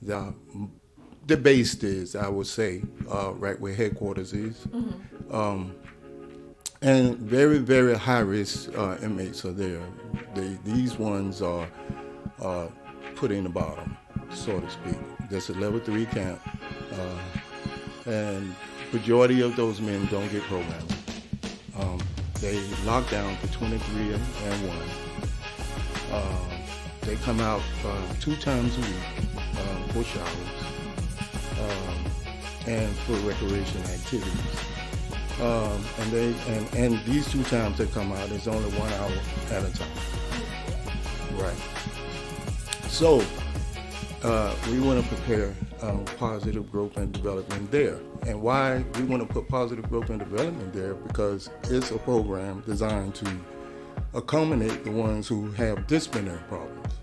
the base is, I would say, right where headquarters is. And very, very high-risk inmates are there. These ones are put in the bottom, so to speak. That's a level 3 camp. And majority of those men don't get programmed. They lock down for 23 and 1. They come out 2 times a week for showers and for recreation activities. And these 2 times they come out is only 1 hour at a time. Right. So we want to prepare positive growth and development there. And why we want to put positive growth and development there? Because it's a program designed to accommodate the ones who have disciplinary problems.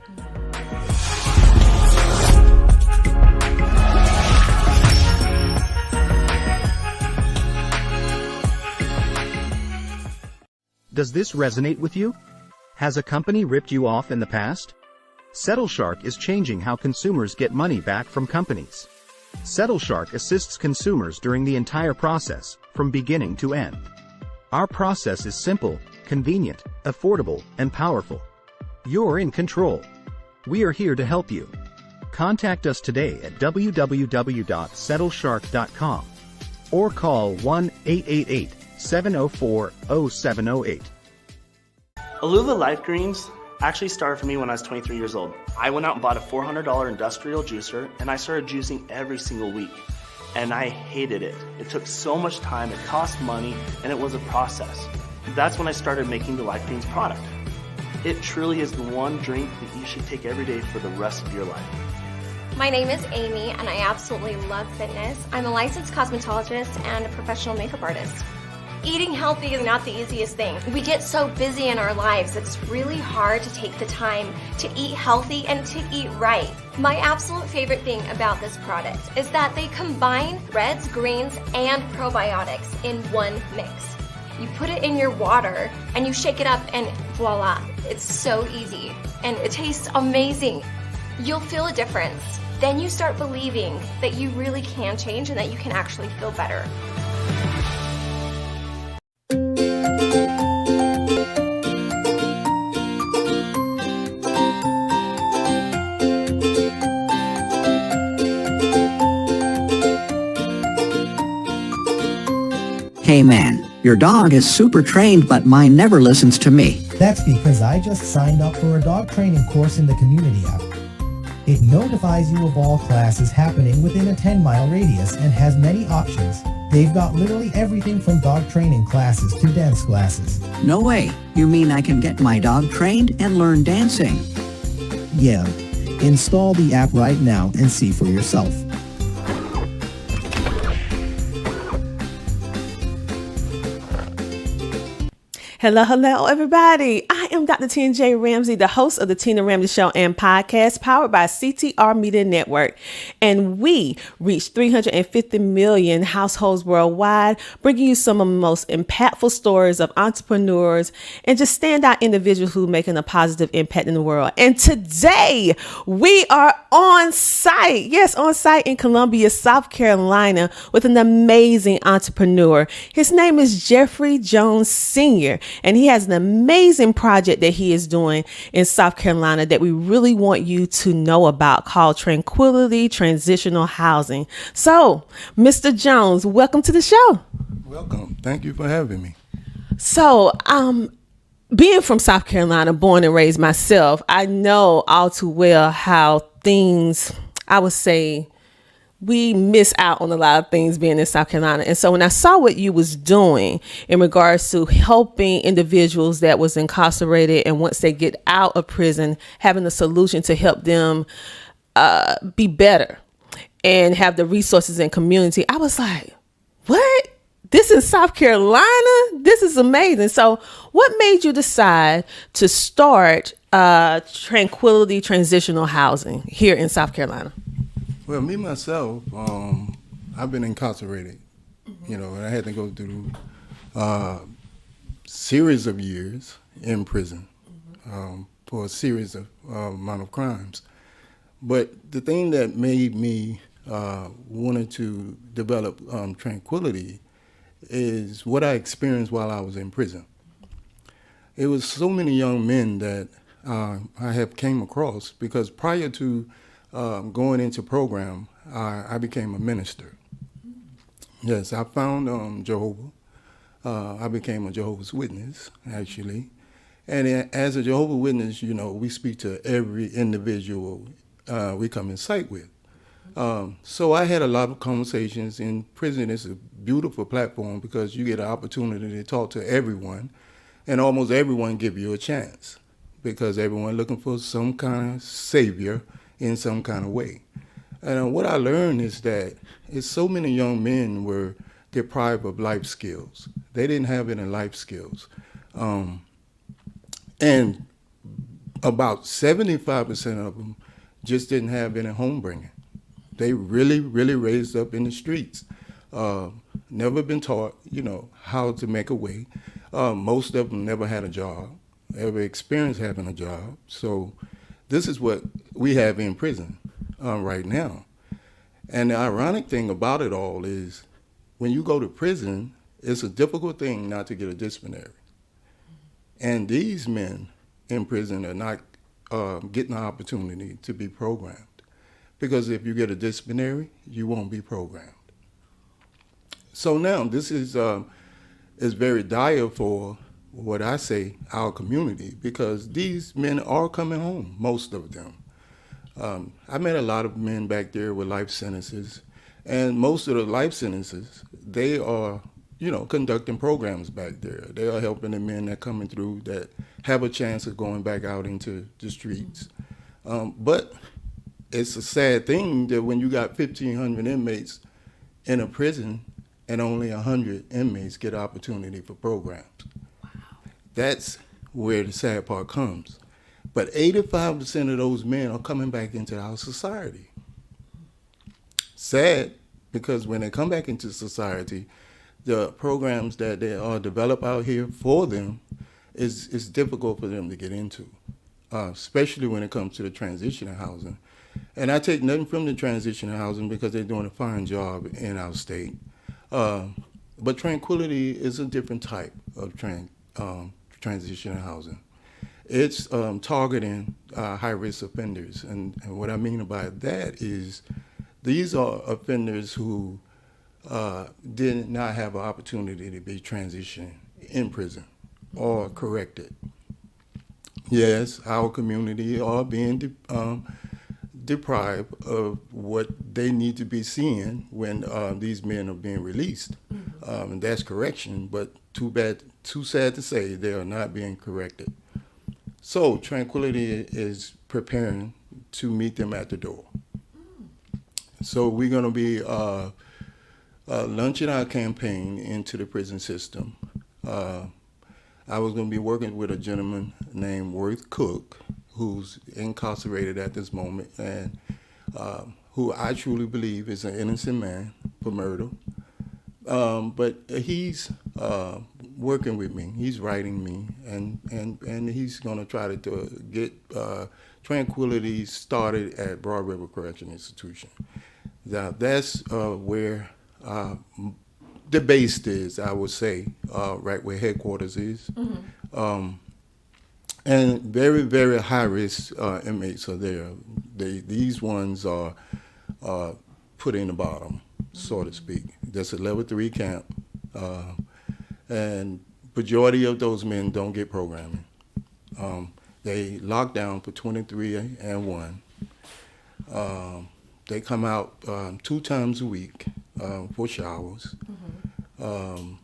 Does this resonate with you? Has a company ripped you off in the past? SettleShark is changing how consumers get money back from companies. SettleShark assists consumers during the entire process, from beginning to end. Our process is simple, convenient, affordable, and powerful. You're in control. We are here to help you. Contact us today at www.settleshark.com or call 1-888-704-0708. Alula Life Greens actually started for me when I was 23 years old. I went out and bought a $400 industrial juicer, and I started juicing every single week. And I hated it. It took so much time, it cost money, and it was a process. That's when I started making the Life Greens product. It truly is the one drink that you should take every day for the rest of your life. My name is Amy, and I absolutely love fitness. I'm a licensed cosmetologist and a professional makeup artist. Eating healthy is not the easiest thing. We get so busy in our lives, it's really hard to take the time to eat healthy and to eat right. My absolute favorite thing about this product is that they combine reds, greens, and probiotics in one mix. You put it in your water and you shake it up and voila, it's so easy and it tastes amazing. You'll feel a difference. Then you start believing that you really can change and that you can actually feel better. Hey man, your dog is super trained but mine never listens to me. That's because I just signed up for a dog training course in the community app. It notifies you of all classes happening within a 10-mile radius and has many options. They've got literally everything from dog training classes to dance classes. No way, you mean I can get my dog trained and learn dancing? Yeah, install the app right now and see for yourself. Hello, everybody. I am Dr. Tina Ramsay, the host of the Tina Ramsay Show and podcast powered by CTR Media Network. And we reach 350 million households worldwide, bringing you some of the most impactful stories of entrepreneurs and just standout individuals who are making a positive impact in the world. And today we are on site. Yes, on site in Columbia, South Carolina with an amazing entrepreneur. His name is Jeffrey Jones Sr., and he has an amazing project that he is doing in South Carolina that we really want you to know about called Tranquility, Transitional Housing. So, Mr. Jones, welcome to the show. Welcome. Thank you for having me. So, being from South Carolina, born and raised myself, I know all too well how things, I would say, we miss out on a lot of things being in South Carolina. And so when I saw what you was doing in regards to helping individuals that was incarcerated and once they get out of prison, having a solution to help them be better and have the resources and community, I was like, what? This is South Carolina? This is amazing. So what made you decide to start Tranquility Transitional Housing here in South Carolina? Well, me myself, I've been incarcerated, and I had to go through a series of years in prison for a series of amount of crimes. But the thing that made me wanted to develop Tranquility is what I experienced while I was in prison. It was so many young men that I have came across because prior to going into program, I became a minister. Yes, I found Jehovah. I became a Jehovah's Witness, actually. And as a Jehovah's Witness, you know, we speak to every individual we come in sight with. So I had a lot of conversations in prison. It's a beautiful platform because you get an opportunity to talk to everyone, and almost everyone give you a chance because everyone looking for some kind of savior in some kind of way. And what I learned is that so many young men were deprived of life skills. They didn't have any life skills. And about 75% of them just didn't have any home bringing. They really, really raised up in the streets. Never been taught, you know, how to make a way. Most of them never had a job, ever experienced having a job. So this is what we have in prison right now. And the ironic thing about it all is when you go to prison, it's a difficult thing not to get a disciplinary. And these men in prison are not getting the opportunity to be programmed. Because if you get a disciplinary, you won't be programmed. So now this is very dire for what I say, our community, because these men are coming home, most of them. I met a lot of men back there with life sentences, and most of the life sentences, they are, you know, conducting programs back there. They are helping the men that are coming through that have a chance of going back out into the streets. But it's a sad thing that when you got 1,500 inmates in a prison and only 100 inmates get opportunity for programs. Wow. That's where the sad part comes. But 85% of those men are coming back into our society. Sad, because when they come back into society, the programs that they are developed out here for them is difficult for them to get into, especially when it comes to the transitional housing. And I take nothing from the transitional housing because they're doing a fine job in our state. But Tranquility is a different type of transitional housing. It's targeting high-risk offenders. And what I mean by that is these are offenders who did not have an opportunity to be transitioned in prison or corrected. Yes, our community are being deprived of what they need to be seeing when these men are being released. And that's correction, but too sad to say they are not being corrected. So Tranquility is preparing to meet them at the door. So we're going to be launching our campaign into the prison system. I was going to be working with a gentleman named Worth Cook, who's incarcerated at this moment, and who I truly believe is an innocent man for murder. But he's working with me. He's writing me, and he's going to try to get Tranquility started at Broad River Correctional Institution. Now, that's where the base is, I would say, right where headquarters is. Mm-hmm. And very, very high-risk inmates are there. These ones are put in the bottom, so to speak. That's a level 3 camp. And majority of those men don't get programming. They lock down for 23 and 1. They come out 2 times a week for showers, mm-hmm.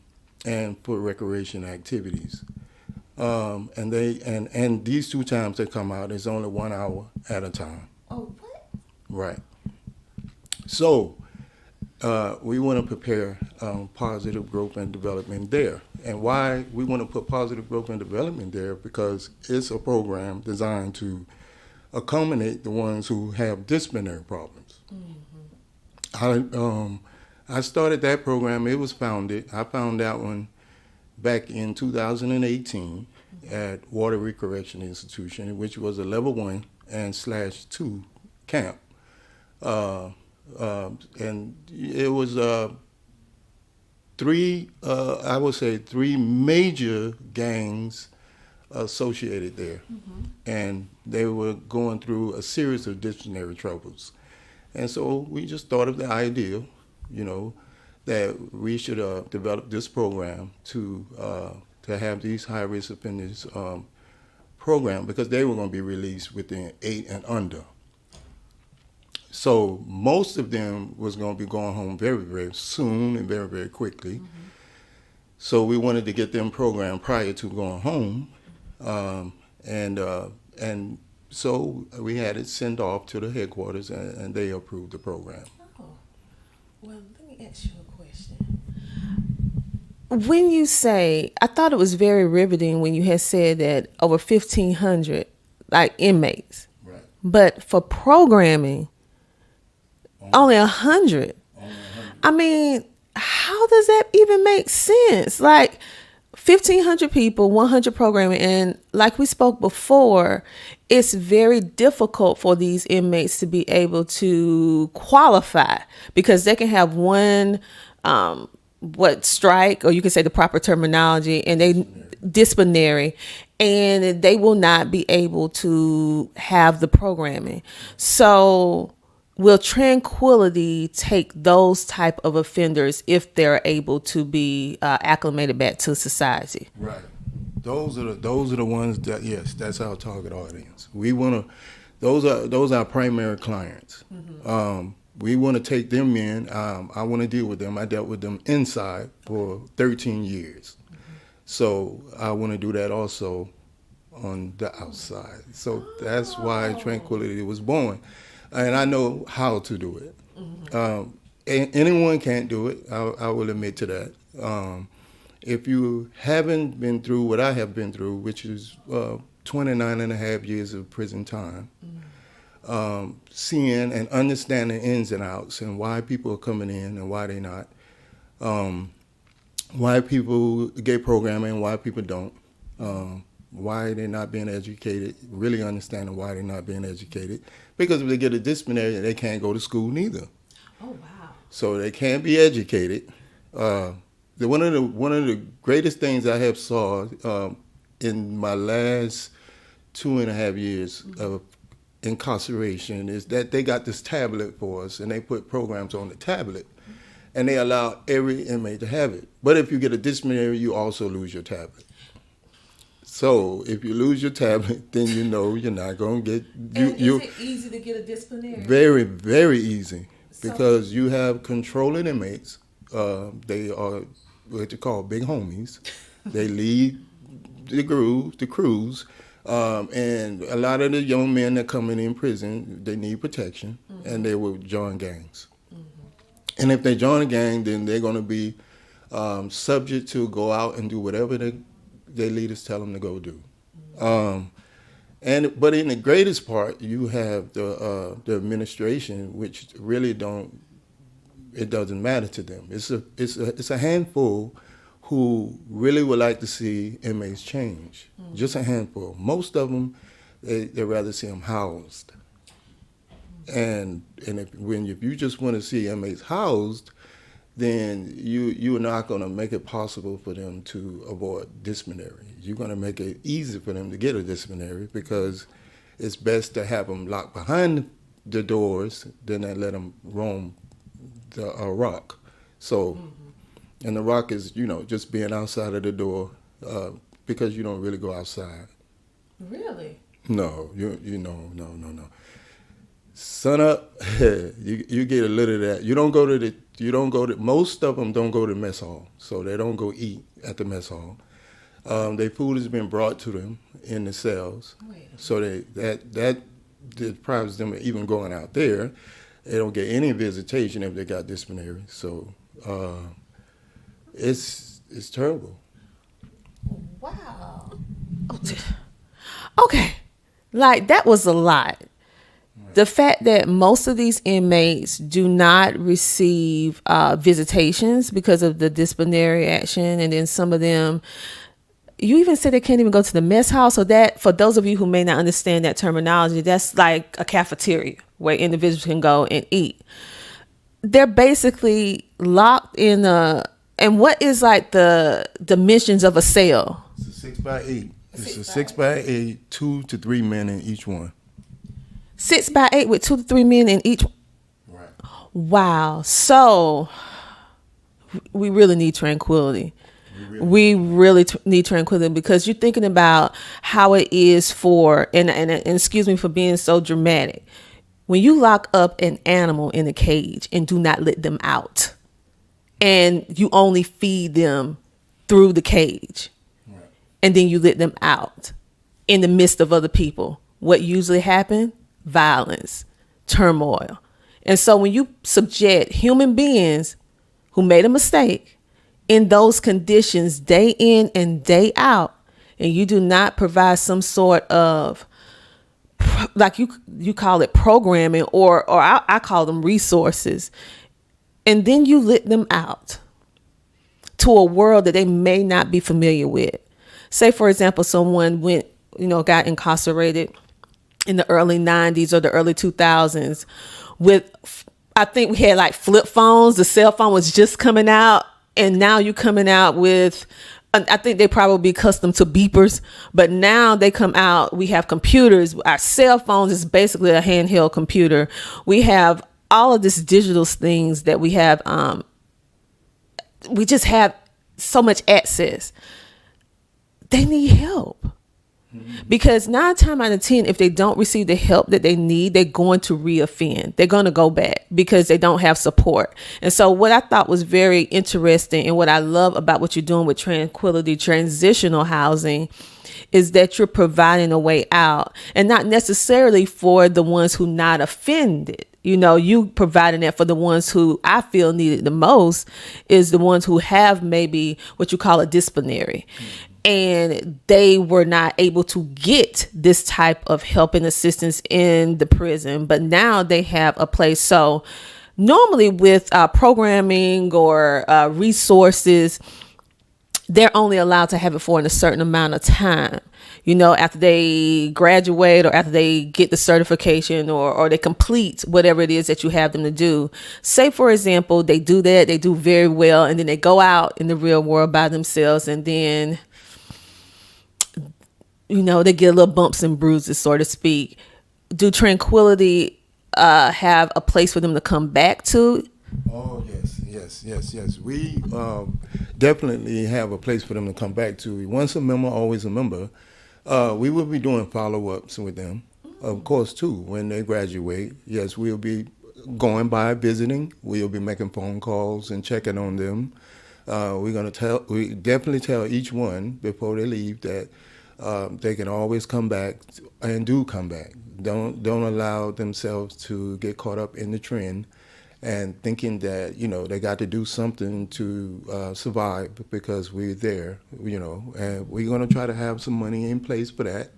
And for recreation activities. And these 2 times they come out, it's only 1 hour at a time. Oh, what? Right. So we want to prepare positive growth and development there. And why we want to put positive growth and development there? Because it's a program designed to accommodate the ones who have disciplinary problems. Mm-hmm. I started that program. It was founded. I found that one back in 2018 at Water Correctional Institution, which was a level 1 and /2 camp. And it was I would say three major gangs associated there. And they were going through a series of disciplinary troubles. And so we just thought of the idea, that we should develop this program to have these high-risk offenders program, because they were going to be released within 8 and under. So most of them was going to be going home very, very soon and very, very quickly. So we wanted to get them programmed prior to going home. And so we had it sent off to the headquarters, and they approved the program. Oh, well, let me ask you a question. When you say, I thought it was very riveting when you had said that over 1,500, like inmates, Right. but for programming, only 100. I mean, how does that even make sense? Like 1,500 people, 100 programming, and like we spoke before, it's very difficult for these inmates to be able to qualify, because they can have one strike, or you can say the proper terminology, and they disciplinary, and they will not be able to have the programming. So will Tranquility take those type of offenders if they're able to be acclimated back to society? Right. Those are the ones that, yes, that's our target audience. We want to. Those are our primary clients. We want to take them in. I want to deal with them. I dealt with them inside for 13 years. So I want to do that also on the outside. So that's why Tranquility was born. And I know how to do it. Anyone can't do it. I will admit to that. If you haven't been through what I have been through, which is 29 and a half years of prison time, seeing and understanding ins and outs and why people are coming in and why they're not, why people get programming and why people don't, why they're not being educated, really understanding why they're not being educated. Because if they get a disciplinary, they can't go to school neither. Oh, wow. So they can't be educated. One of the greatest things I have saw in my last 2.5 years of incarceration is that they got this tablet for us, and they put programs on the tablet, and they allow every inmate to have it. But if you get a disciplinary, you also lose your tablet. So if you lose your tablet, then you know you're not going to get. Is it easy to get a disciplinary? Very, very easy, because you have controlling inmates. They are what you call big homies. They lead the crews, and a lot of the young men that coming in prison, they need protection, and they will join gangs. And if they join a gang, then they're going to be subject to go out and do whatever their leaders tell them to go do. But in the greatest part, you have the administration, which really it doesn't matter to them. It's a handful who really would like to see inmates change. Just a handful. Most of them, they rather see them housed. And if you just want to see inmates housed, then you are not going to make it possible for them to avoid disciplinary. You're going to make it easy for them to get a disciplinary, because it's best to have them locked behind the doors than to let them roam the rock. So, and the rock is, just being outside of the door, because you don't really go outside. Really? No, no. Sun up, you get a little of that. You don't go to, most of them don't go to the mess hall, so they don't go eat at the mess hall. Their food has been brought to them in the cells, so that deprives them of even going out there. They don't get any visitation if they got disciplinary, so it's terrible. Wow. Okay, like that was a lot. The fact that most of these inmates do not receive visitations because of the disciplinary action, and then some of them, you even said they can't even go to the mess hall. So that, for those of you who may not understand that terminology, that's like a cafeteria where individuals can go and eat. They're basically locked in and what is like the dimensions of a cell? It's a 6x8. It's a 6x8, 2 to 3 men in each one. 6x8 with 2 to 3 men in each. Right. Wow. So we really need tranquility. We really need tranquility, because you're thinking about how it is for, and excuse me for being so dramatic, when you lock up an animal in a cage and do not let them out, and you only feed them through the cage, right, and then you let them out in the midst of other people, what usually happens? Violence, turmoil. And so when you subject human beings who made a mistake in those conditions day in and day out, and you do not provide some sort of, like you call it programming, or I call them resources, and then you let them out to a world that they may not be familiar with. Say, for example, someone got incarcerated in the early 90s or the early 2000s with, I think we had like flip phones. The cell phone was just coming out. And now you're coming out with, I think they probably be accustomed to beepers, but now they come out, we have computers. Our cell phones is basically a handheld computer. We have all of these digital things that we have. We just have so much access. They need help. Because 9 times out of 10, if they don't receive the help that they need, they're going to reoffend. They're going to go back because they don't have support. And so what I thought was very interesting, and what I love about what you're doing with Tranquility Transitional Housing, is that you're providing a way out, and not necessarily for the ones who not offended. You providing that for the ones who I feel need it the most, is the ones who have maybe what you call a disciplinary. And they were not able to get this type of help and assistance in the prison, but now they have a place. So normally with programming or resources, they're only allowed to have it for a certain amount of time. After they graduate or after they get the certification or they complete whatever it is that you have them to do. Say, for example, they do that, they do very well, and then they go out in the real world by themselves, and then they get a little bumps and bruises, so to speak. Do Tranquility have a place for them to come back to? Oh, yes. We definitely have a place for them to come back to. Once a member, always a member. We will be doing follow-ups with them, of course, too, when they graduate. Yes, we'll be going by, visiting. We'll be making phone calls and checking on them. We definitely tell each one before they leave that they can always come back, and do come back. Don't allow themselves to get caught up in the trend and thinking that they got to do something to survive, because we're there, and we're going to try to have some money in place for that,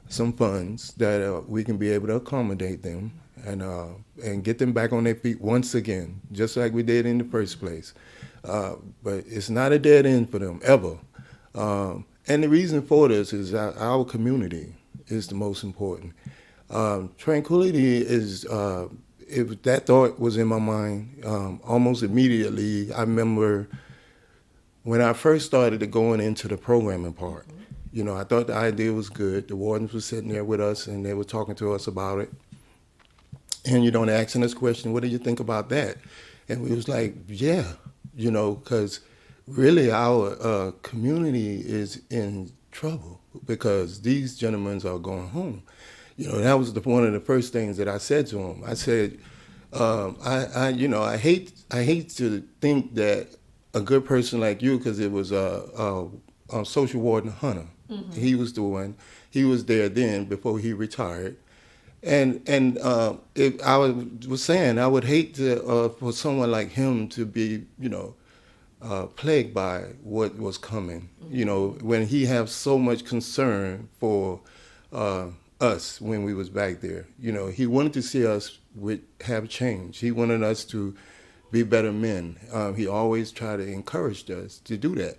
some funds that we can be able to accommodate them and get them back on their feet once again, just like we did in the first place. But it's not a dead end for them ever. And the reason for this is our community is the most important. Tranquility is, if that thought was in my mind, almost immediately, I remember when I first started going into the programming part. I thought the idea was good. The wardens were sitting there with us, and they were talking to us about it. And, they're asking us questions, what do you think about that? And we was like, yeah, because really our community is in trouble, because these gentlemen are going home. That was one of the first things that I said to him. I said, I hate to think that a good person like you, because it was a social warden Hunter. Mm-hmm. He was the one. He was there then before he retired. And if I was saying, I would hate to for someone like him to be, plagued by what was coming. When he have so much concern for us when we was back there. He wanted to see us have change. He wanted us to be better men. He always tried to encourage us to do that.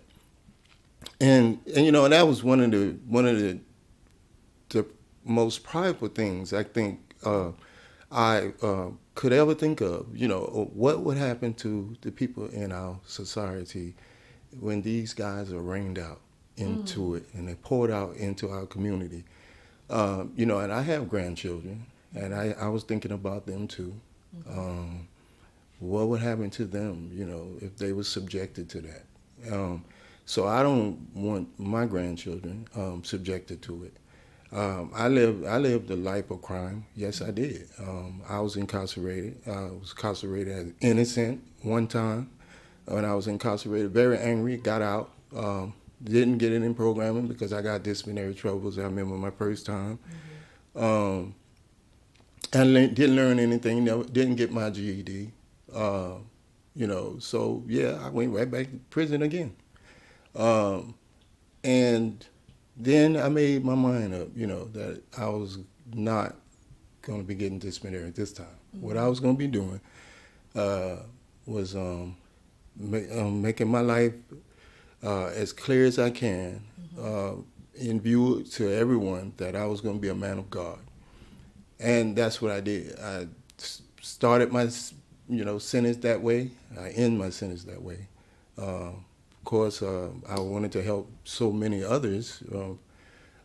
And and that was one of the most prideful things I think I could ever think of. What would happen to the people in our society when these guys are rained out into it and they're poured out into our community. And I have grandchildren, and I was thinking about them too. What would happen to them, if they were subjected to that? So I don't want my grandchildren subjected to it. I lived a life of crime. Yes, I did. I was incarcerated. I was incarcerated as innocent one time. When I was incarcerated, very angry, got out. Didn't get it in programming because I got disciplinary troubles. I remember my first time. And didn't learn anything. Didn't get my GED. So yeah, I went right back to prison again. And then I made my mind up, that I was not going to be getting disciplinary at this time. What I was going to be doing was making my life as clear as I can, in view to everyone that I was going to be a man of God. And that's what I did. I started my, sentence that way. I end my sentence that way. Of course, I wanted to help so many others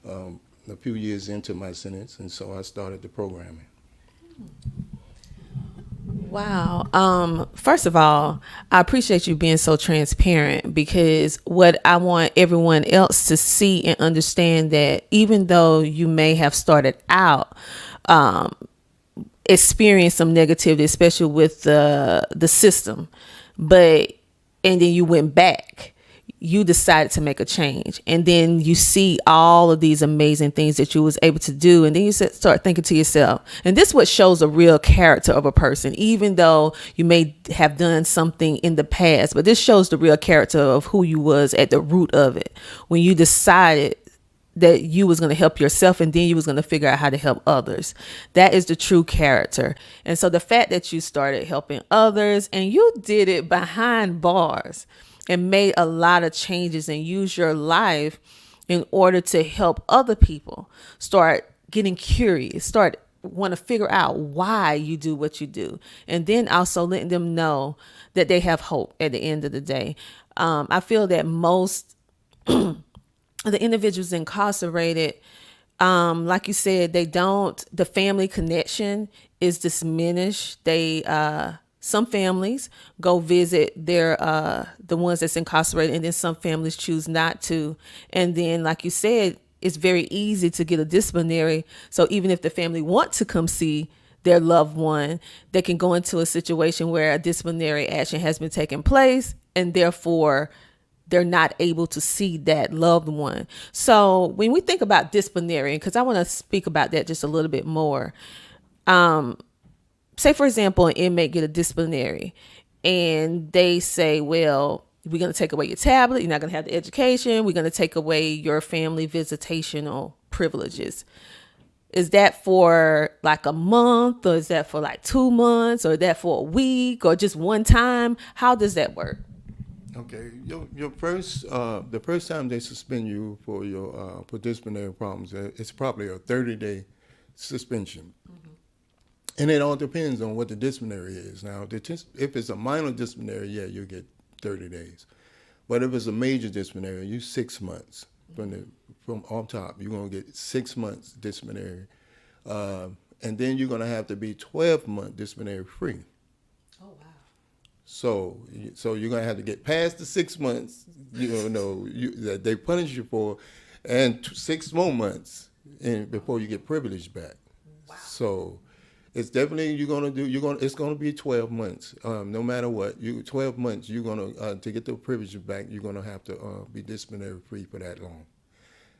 a few years into my sentence, and so I started the programming. Wow. First of all, I appreciate you being so transparent, because what I want everyone else to see and understand, that even though you may have started out experience some negativity, especially with the system, and then you went back, you decided to make a change, and then you see all of these amazing things that you was able to do, and then you start thinking to yourself, and this is what shows a real character of a person, even though you may have done something in the past, but this shows the real character of who you was at the root of it, when you decided that you was going to help yourself, and then you was going to figure out how to help others. That is the true character. And so the fact that you started helping others, and you did it behind bars, and made a lot of changes, and used your life in order to help other people start getting curious, start want to figure out why you do what you do, and then also letting them know that they have hope at the end of the day. I feel that most the individuals incarcerated, like you said, the family connection is diminished. Some families go visit the ones that's incarcerated, and then some families choose not to. And then, like you said, it's very easy to get a disciplinary. So even if the family want to come see their loved one, they can go into a situation where a disciplinary action has been taking place, and therefore they're not able to see that loved one. So when we think about disciplinary, because I want to speak about that just a little bit more. Say, for example, an inmate get a disciplinary, and they say, well, we're going to take away your tablet. You're not going to have the education. We're going to take away your family visitational privileges. Is that for like a month, or is that for like 2 months, or is that for a week, or just one time? How does that work? Okay, your the first time they suspend you for disciplinary problems, it's probably a 30-day suspension. And it all depends on what the disciplinary is. Now, if it's a minor disciplinary, yeah, you'll get 30 days. But if it's a major disciplinary, you 6 months from off top. You're gonna get 6 months disciplinary, and then you're gonna have to be 12-month disciplinary free. Oh wow! So you're gonna have to get past the 6 months, that they punish you for, and 6 more months before you get privilege back. Wow! So it's definitely it's gonna be 12 months, no matter what. 12 months. You're gonna to get the privilege back. You're gonna have to be disciplinary free for that long,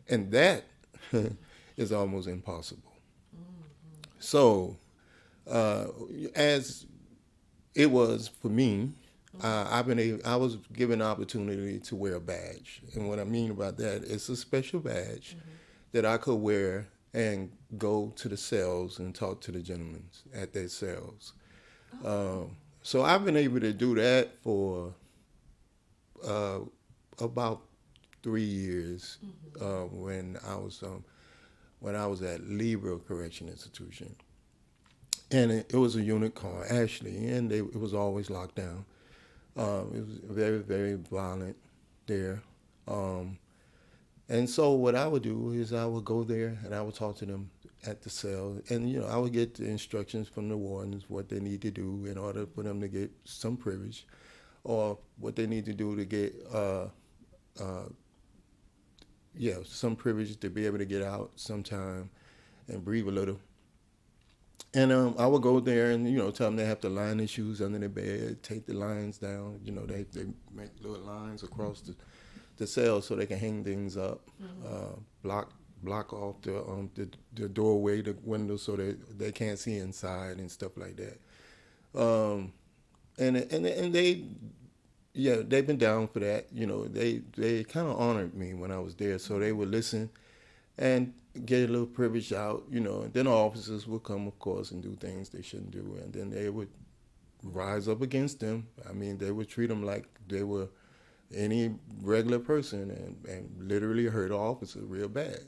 and that is almost impossible. Mm-hmm. So, as it was for me, I was given the opportunity to wear a badge, and what I mean about that is a special badge that I could wear and go to the cells and talk to the gentlemen at their cells. So I've been able to do that for about 3 years when I was at Libra Correction Institution, and it was a unit called Ashley, and it was always locked down. It was very, very violent there. And so what I would do is I would go there and I would talk to them at the cell, and I would get the instructions from the wardens what they need to do in order for them to get some privilege, or what they need to do to get some privilege to be able to get out sometime and breathe a little. And I would go there and tell them they have to line their shoes under their bed, take the lines down. They make little lines across the cell so they can hang things up, block off the doorway, the window, so that they can't see inside and stuff like that. And they've been down for that. They kind of honored me when I was there, so they would listen and get a little privilege out, and then officers would come, of course, and do things they shouldn't do, and then they would rise up against them. I mean, they would treat them like they were any regular person, and literally hurt an officer real bad.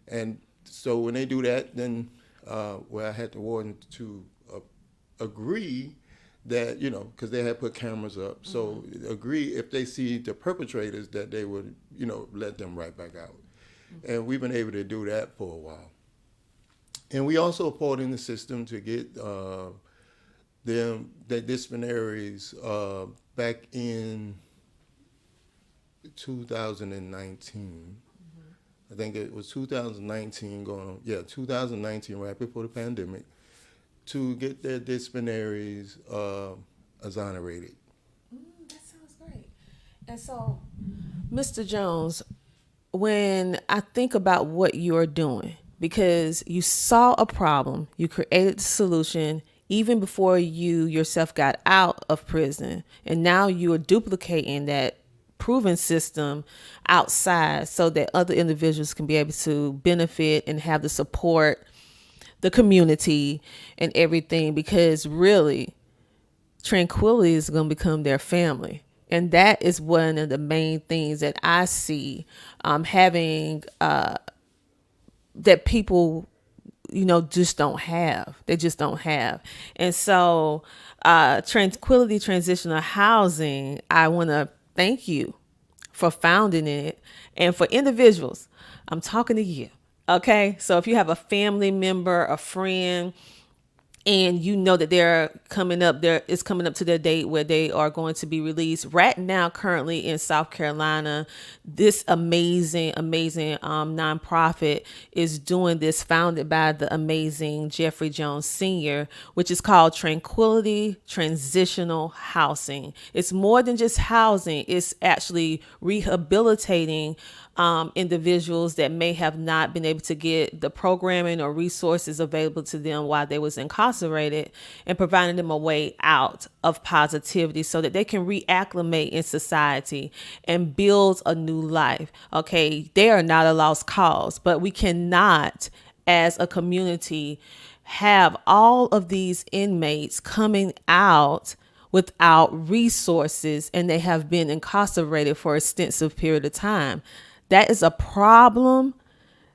And so when they do that, then I had the warden to agree that, because they had put cameras up, so agree if they see the perpetrators that they would, let them right back out. And we've been able to do that for a while. And we also fought in the system to get the disciplinaries back in 2019. I think it was 2019 2019, right before the pandemic, to get their disciplinaries exonerated. That sounds great. And so, Mr. Jones, when I think about what you're doing, because you saw a problem, you created the solution even before you yourself got out of prison, and now you are duplicating that proven system outside so that other individuals can be able to benefit and have the support, the community and everything, because really Tranquility is going to become their family. And that is one of the main things that I see having that people, just don't have. They just don't have. And so Tranquility Transitional Housing, I want to thank you for founding it. And for individuals, I'm talking to you. Okay. So if you have a family member, a friend, and that it's coming up to their date where they are going to be released. Right now, currently in South Carolina, this amazing nonprofit is doing this, founded by the amazing Jeffrey Jones Sr., which is called Tranquility Transitional Housing. It's more than just housing. It's actually rehabilitating individuals that may have not been able to get the programming or resources available to them while they was incarcerated, and providing them a way out of positivity so that they can reacclimate in society and build a new life. Okay, they are not a lost cause, but we cannot, as a community, have all of these inmates coming out without resources, and they have been incarcerated for an extensive period of time. That is a problem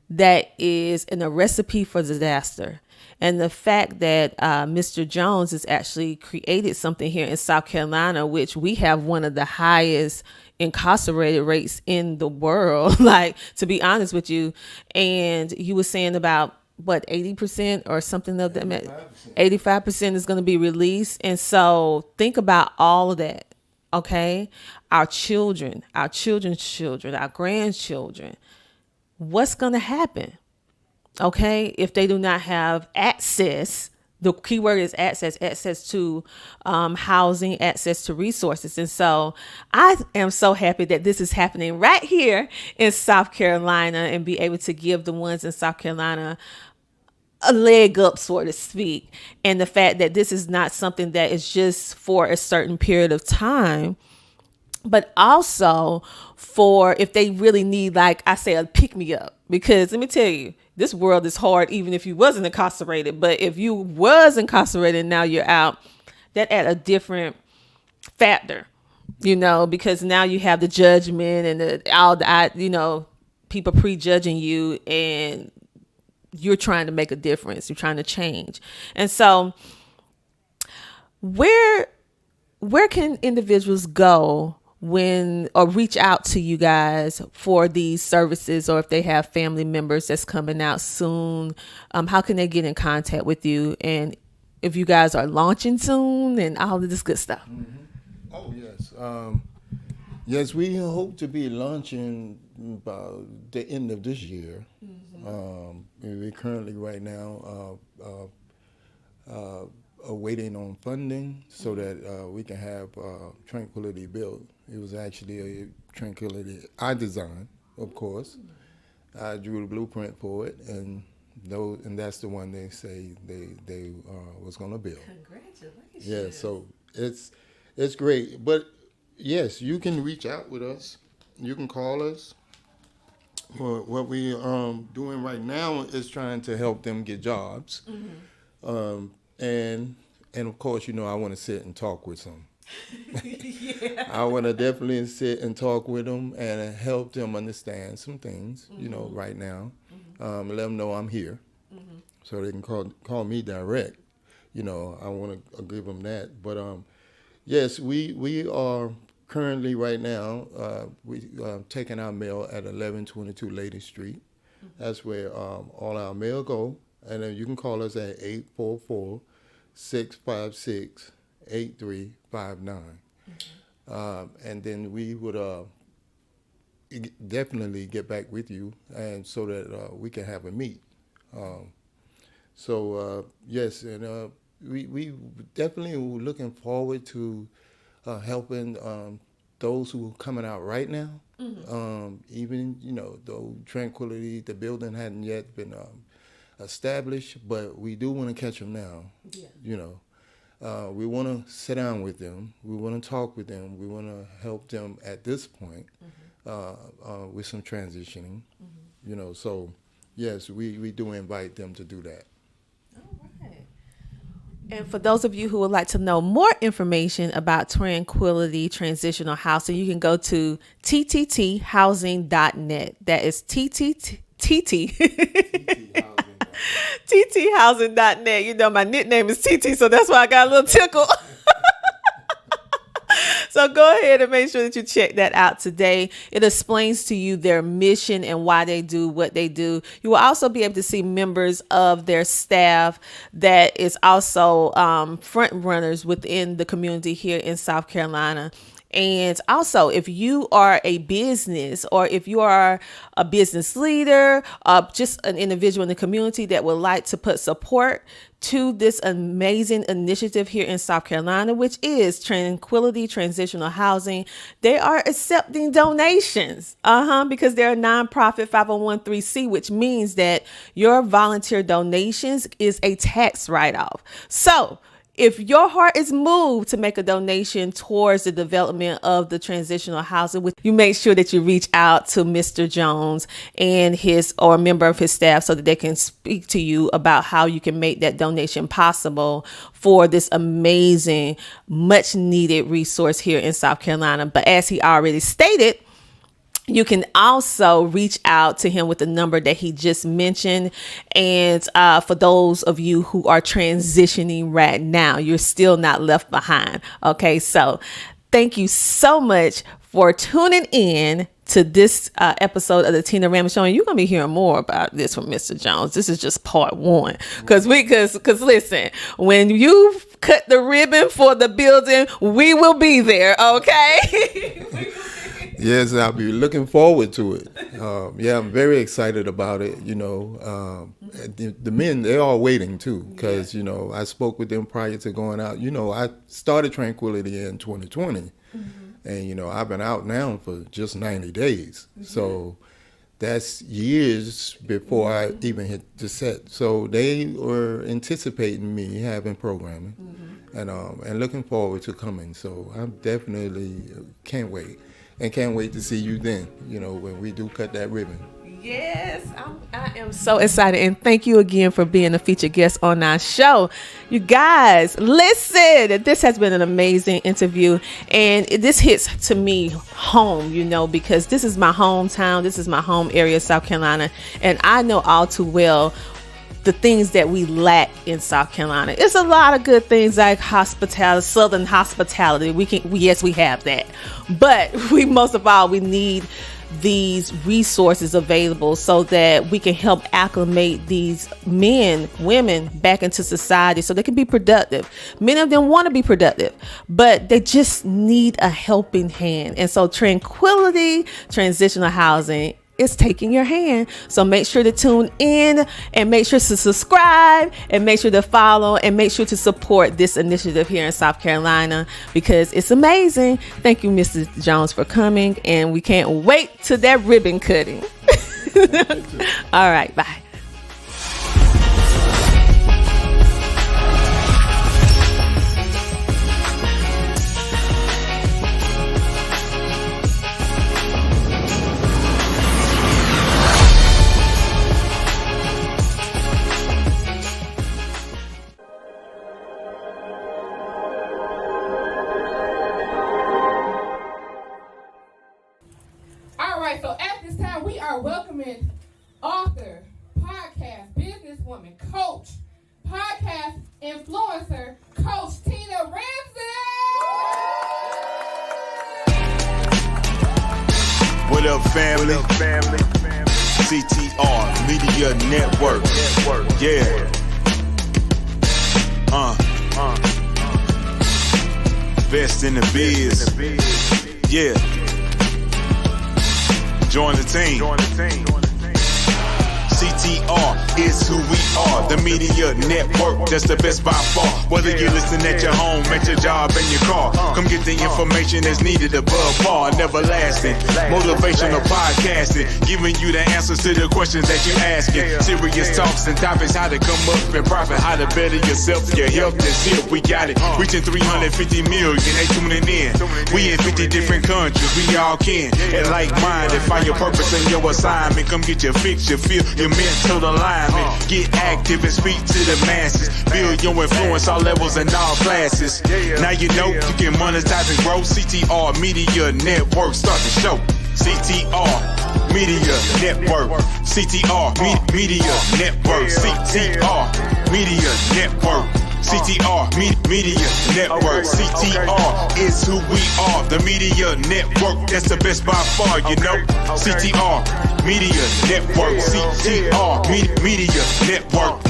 that is in a recipe for disaster. And the fact that Mr. Jones has actually created something here in South Carolina, which we have one of the highest incarcerated rates in the world, like, to be honest with you. And you were saying about 80% or something of that, 85% is going to be released. And so think about all of that. Okay, our children, our children's children, our grandchildren, what's going to happen? Okay, if they do not have access, the key word is access to housing, access to resources. And so I am so happy that this is happening right here in South Carolina, and be able to give the ones in South Carolina a leg up, so to speak. And the fact that this is not something that is just for a certain period of time, but also for if they really need, like I say, a pick me up. Because let me tell you, this world is hard, even if you wasn't incarcerated. But if you was incarcerated and now you're out, that add a different factor. because now you have the judgment and all the people prejudging you, and you're trying to make a difference. You're trying to change. And so where can individuals go or reach out to you guys for these services, or if they have family members that's coming out soon? How can they get in contact with you, and if you guys are launching soon and all of this good stuff? Mm-hmm. Oh, yes. Yes, we hope to be launching about the end of this year. Mm-hmm. We're currently right now waiting on funding so that we can have Tranquility built. It was actually a Tranquility I designed, of course. I drew the blueprint for it, and that's the one they say they was going to build. Congratulations! Yeah, so it's great. But yes, you can reach out with us. You can call us. Well, what we doing right now is trying to help them get jobs, and of course, I want to sit and talk with them. Yeah. I want to definitely sit and talk with them and help them understand some things, right now. Let them know I'm here, so they can call me direct. I want to give them that. But yes, we are currently right now we taking our mail at 1122 Lady Street. That's where all our mail go, and then you can call us at 844-656-8359. And then we would definitely get back with you, and so that we can have a meet. Yes, and we definitely were looking forward to helping those who are coming out right now. Even though Tranquility, the building hadn't yet been established, but we do want to catch them now. Yeah. We want to sit down with them. We want to talk with them. We want to help them at this point with some transitioning. So yes, we do invite them to do that. All right. And for those of you who would like to know more information about Tranquility Transitional Housing, you can go to ttthousing.net. That is tthousing.net. My nickname is TT, so that's why I got a little tickle. So go ahead and make sure that you check that out today. It explains to you their mission and why they do what they do. You will also be able to see members of their staff that is also front runners within the community here in South Carolina. And also, if you are a business, or if you are a business leader, just an individual in the community that would like to put support to this amazing initiative here in South Carolina, which is Tranquility Transitional Housing, they are accepting donations, because they're a nonprofit 501(c)(3), which means that your volunteer donations is a tax write-off. So if your heart is moved to make a donation towards the development of the transitional housing, you make sure that you reach out to Mr. Jones and or a member of his staff so that they can speak to you about how you can make that donation possible for this amazing, much needed resource here in South Carolina. But as he already stated, you can also reach out to him with the number that he just mentioned. And for those of you who are transitioning right now, you're still not left behind. Okay, so thank you so much for tuning in to this episode of the Tina Ramsay Show. And you're going to be hearing more about this from Mr. Jones. This is just part one. Because listen, when you cut the ribbon for the building, we will be there, okay? Yes, I'll be looking forward to it. I'm very excited about it. The men, they're all waiting too, because, I spoke with them prior to going out. I started Tranquility in 2020, and, I've been out now for just 90 days. So that's years before I even hit the set. So they were anticipating me having programming and looking forward to coming. So I definitely can't wait. And can't wait to see you then, when we do cut that ribbon. Yes, I am so excited, and thank you again for being a featured guest on our show. You guys, listen, this has been an amazing interview, and this hits to me home, because this is my hometown, this is my home area, South Carolina, and I know all too well the things that we lack in South Carolina. It's a lot of good things like hospitality, Southern hospitality. Yes, we have that, but most of all, we need these resources available so that we can help acclimate these men, women back into society so they can be productive. Many of them want to be productive, but they just need a helping hand. And so Tranquility Transitional Housing is taking your hand. So make sure to tune in and make sure to subscribe and make sure to follow and make sure to support this initiative here in South Carolina because it's amazing. Thank you, Mrs. Jones, for coming, and we can't wait to that ribbon cutting. All right, bye. So at this time, we are welcoming author, podcast, businesswoman, coach, podcast influencer, Coach Tina Ramsay. What up, family? CTR Media Network. Yeah. Best in the biz. Yeah. Join the team. CTR is who we are. The media network, that's the best by far. Whether you listen at your home, at your job, in your car, come get the information that's needed above par. Never lasting, motivational podcasting, giving you the answers to the questions that you're asking. Serious talks and topics, how to come up and profit, how to better yourself, your health, that's it, we got it. Reaching 350 million, they tuning in. We in 50 different countries, we all can. And like minded, find your purpose and your assignment. Come get your fix, your feel, your mental alignment. Get active and speak to the masses. Build your influence all levels and all classes. Now you know you can monetize and grow. CTR Media Network, start the show. CTR Media Network. CTR Media Network. CTR Media Network. CTR Media Network. CTR is who we are. The media network, that's the best by far, you know. CTR Media Network. CTR Media Network.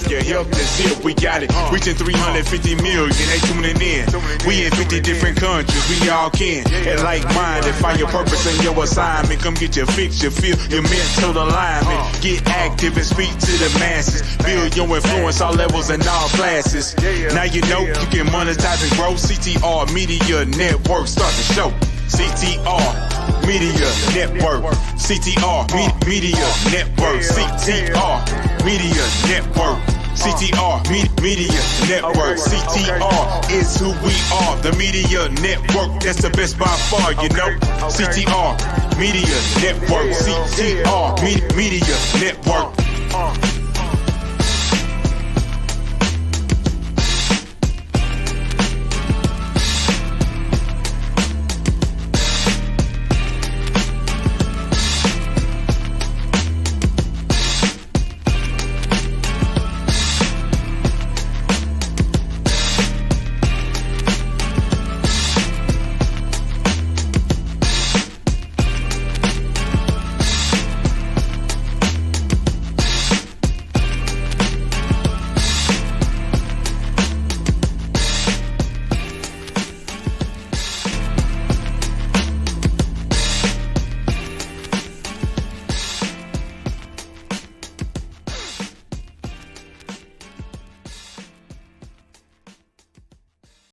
Your health is here, we got it. Reaching 350 million, they tuning in. We in 50 different countries, we all can. And like minded, find your purpose and your assignment. Come get your fix, your feel, your mental alignment. Get active and speak to the masses. Build your influence all levels and all classes. Now you know you can monetize and grow. CTR Media Network, start the show. CTR Media Network. CTR Media Network. CTR Media Network. CTR Media Network. CTR is who we are. The media network, that's the best by far, you know. CTR Media Network. CTR Media Network.